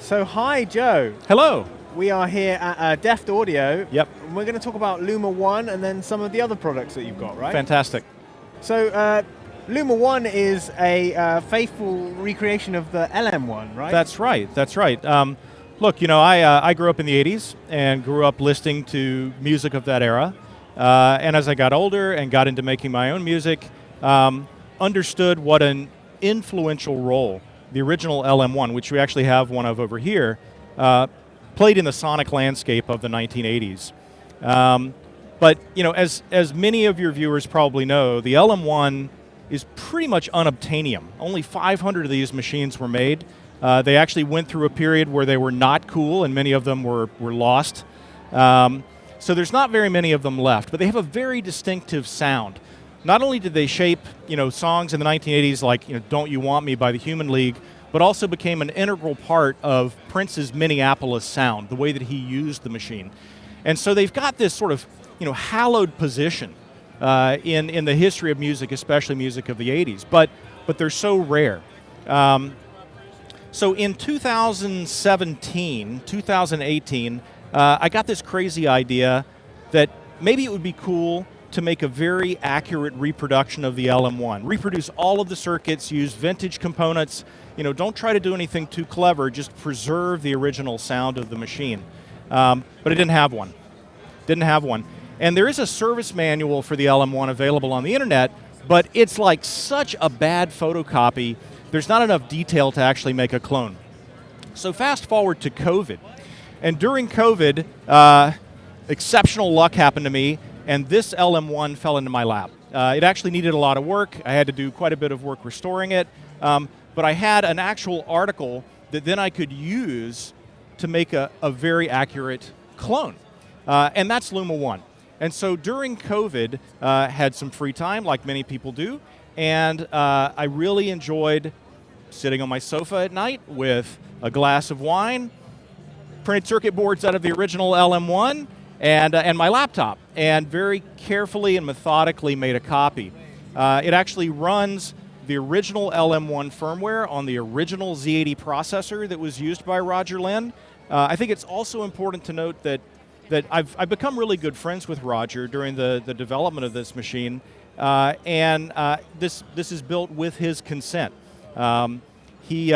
So hi, Joe. Hello. We are here at Deft Audio. Yep. And we're going to talk about LumaOne and then some of the other products that you've got, right? Fantastic. So LumaOne is a faithful recreation of the LM1, right? That's right. That's right. Look, you know, I grew up in the '80s and grew up listening to music of that era. And as I got older and got into making my own music, understood what an influential role the original LM1, which we actually have one of over here, played in the sonic landscape of the 1980s. But you know, as many of your viewers probably know, the LM1 is pretty much unobtainium. Only 500 of these machines were made. They actually went through a period where they were not cool, and many of them were lost. So there's not very many of them left, but they have a very distinctive sound. Not only did they shape, you know, songs in the 1980s like, you know, "Don't You Want Me" by the Human League, but also became an integral part of Prince's Minneapolis sound, the way that he used the machine. And so they've got this sort of, you know, hallowed position in the history of music, especially music of the 80s, but they're so rare. So in 2017, 2018, I got this crazy idea that maybe it would be cool to make a very accurate reproduction of the LM1. Reproduce all of the circuits, use vintage components. You know, don't try to do anything too clever, just preserve the original sound of the machine. But I didn't have one. Didn't have one. And there is a service manual for the LM1 available on the internet, but it's like such a bad photocopy, there's not enough detail to actually make a clone. So fast forward to COVID. And during COVID, exceptional luck happened to me, and this LM1 fell into my lap. It actually needed a lot of work. I had to do quite a bit of work restoring it, but I had an actual article that then I could use to make a very accurate clone, and that's LumaOne. And so during COVID, had some free time, like many people do, and I really enjoyed sitting on my sofa at night with a glass of wine, printed circuit boards out of the original LM1, and my laptop, and very carefully and methodically made a copy. It actually runs the original LM1 firmware on the original Z80 processor that was used by Roger Linn. I think it's also important to note that I've become really good friends with Roger during the development of this machine, and this is built with his consent. He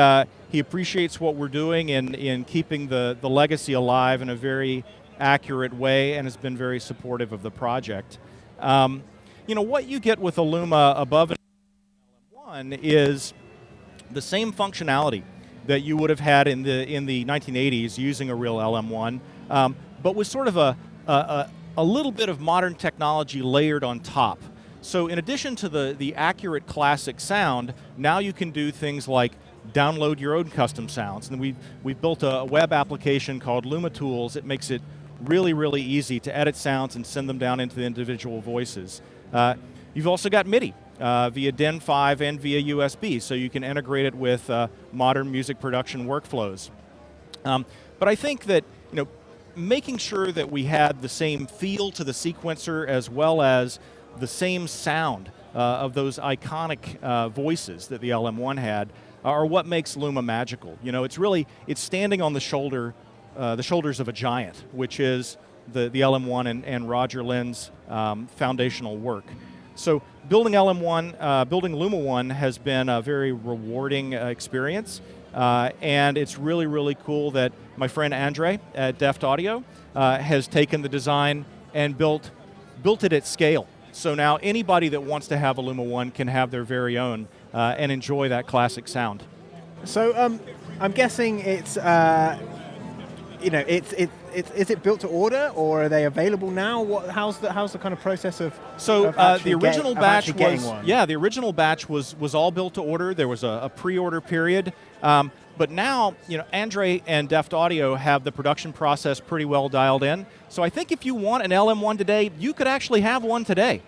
appreciates what we're doing in keeping the legacy alive in a very accurate way, and has been very supportive of the project. You know, what you get with a Luma above and LM1 is the same functionality that you would have had in the 1980s using a real LM1, but with sort of a little bit of modern technology layered on top. So in addition to the accurate classic sound, now you can do things like download your own custom sounds. And we've built a web application called LumaTools. It makes it really, really easy to edit sounds and send them down into the individual voices. You've also got MIDI via DIN 5 and via USB, so you can integrate it with modern music production workflows. But I think that, you know, making sure that we had the same feel to the sequencer as well as the same sound of those iconic voices that the LM1 had are what makes Luma magical. You know, it's standing on the shoulders of a giant, which is the LM1 and Roger Linn's foundational work. So building LM1, building LumaOne has been a very rewarding experience, and it's really, really cool that my friend Andre at Deft Audio has taken the design and built it at scale. So now anybody that wants to have a LumaOne can have their very own and enjoy that classic sound. So I'm guessing it's you know, is it built to order, or are they available now? How's the kind of process of? So the original batch the original batch was all built to order. There was a pre-order period, but now, you know, Andre and Deft Audio have the production process pretty well dialed in. So I think if you want an LM1 today, you could actually have one today.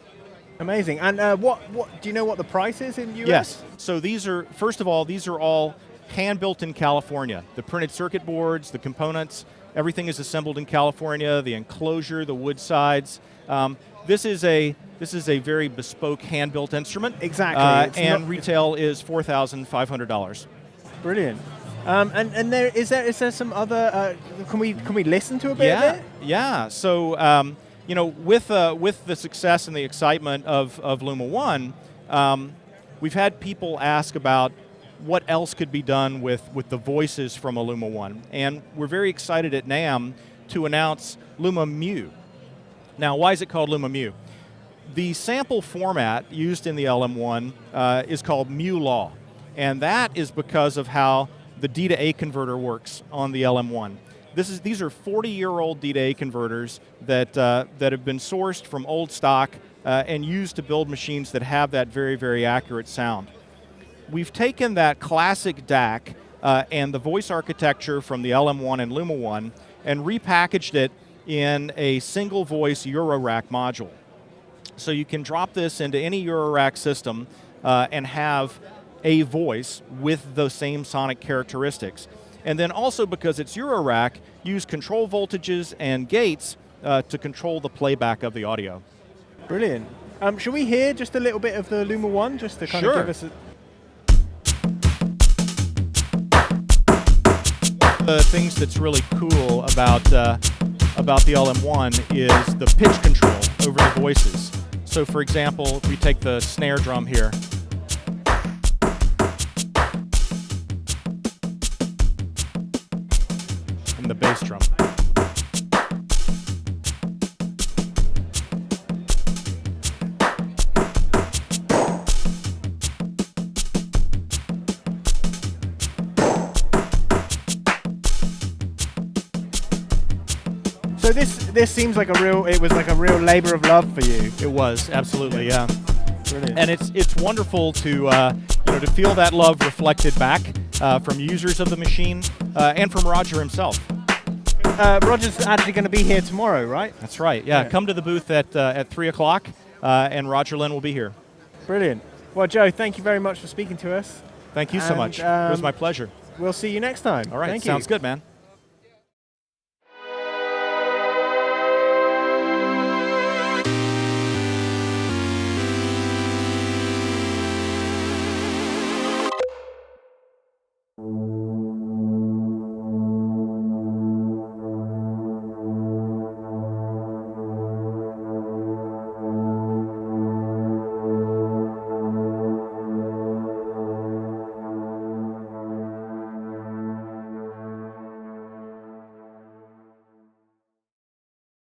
Amazing. And what do you know what the price is in US? Yes. So these are, first of all, these are all hand-built in California. The printed circuit boards, the components, everything is assembled in California, the enclosure, the wood sides. This is a very bespoke hand-built instrument. Exactly. And retail is $4,500. Brilliant. And is there some other? Can we listen to a bit of it? Yeah. So with the success and the excitement of LumaOne, we've had people ask about what else could be done with the voices from a LumaOne, and we're very excited at Namm to announce Luma-Mu. Now, why is it called Luma-Mu? The sample format used in the LM1 is called Mu law, and that is because of how the D to A converter works on the LM1. These are 40-year-old D to A converters that have been sourced from old stock and used to build machines that have that very, very accurate sound. We've taken that classic DAC and the voice architecture from the LM1 and LumaOne and repackaged it in a single voice Eurorack module. So you can drop this into any Eurorack system and have a voice with those same sonic characteristics. And then also, because it's Eurorack, use control voltages and gates to control the playback of the audio. Brilliant. Should we hear just a little bit of the LumaOne, just to kind of give us a... The things that's really cool about the LM1 is the pitch control over the voices. So for example, if we take the snare drum here, and the bass drum. So this seems like it was like a real labor of love for you. It was, absolutely, yeah. Brilliant. And it's wonderful to to feel that love reflected back from users of the machine and from Roger himself. Roger's actually going to be here tomorrow, right? That's right. Yeah, come to the booth at 3 o'clock, and Roger Lynn will be here. Brilliant. Well, Joe, thank you very much for speaking to us. Thank you so much. It was my pleasure. We'll see you next time. All right, thank sounds you. good, man.